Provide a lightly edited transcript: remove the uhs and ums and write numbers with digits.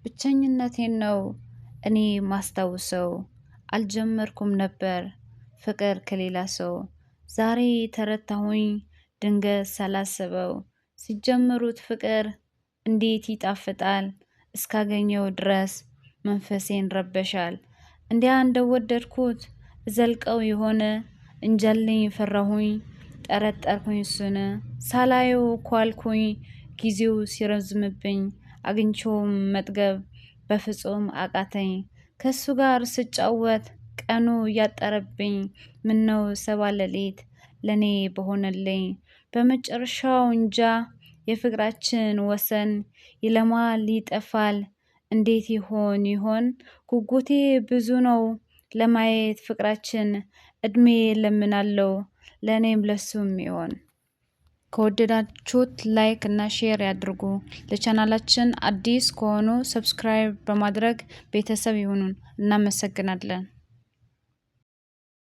ብቸኝነቴን ነው እኔ ማስታውሰው። አልጀመርኩም ነበር ፍቅር ከሌላ ሰው። ዛሬ ተረታሁኝ ድንገት ሳላስበው። ሲጀምሩት ፍቅር እንዴት ይጣፍጣል። እስካገኘው ድረስ መንፈሴን ረበሻል። እንዲያ እንደወደድኩት ዘልቀው የሆነ እንጀልኝ ፈራሁኝ። ጠረጠርኩኝ እሱን ሳላየው ኳልኩኝ። ጊዜው ሲረዝምብኝ አግኝቼውም መጥገብ በፍጹም አቃተኝ። ከሱ ጋር ስጫወት ቀኑ እያጠረብኝ ምነው ሰባለሌት ለኔ በሆነልኝ። በመጨረሻው እንጃ የፍቅራችን ወሰን ይለማል ይጠፋል። እንዴት ይሆን ጉጉቴ ብዙ ነው። ለማየት ፍቅራችን እድሜ ለምናለው ለኔም ለሱም ይሆን። ከወደዳችሁት ላይክ እና ሼር ያድርጉ። ለቻናላችን አዲስ ከሆኑ ሰብስክራይብ በማድረግ ቤተሰብ ይሁኑን። እናመሰግናለን።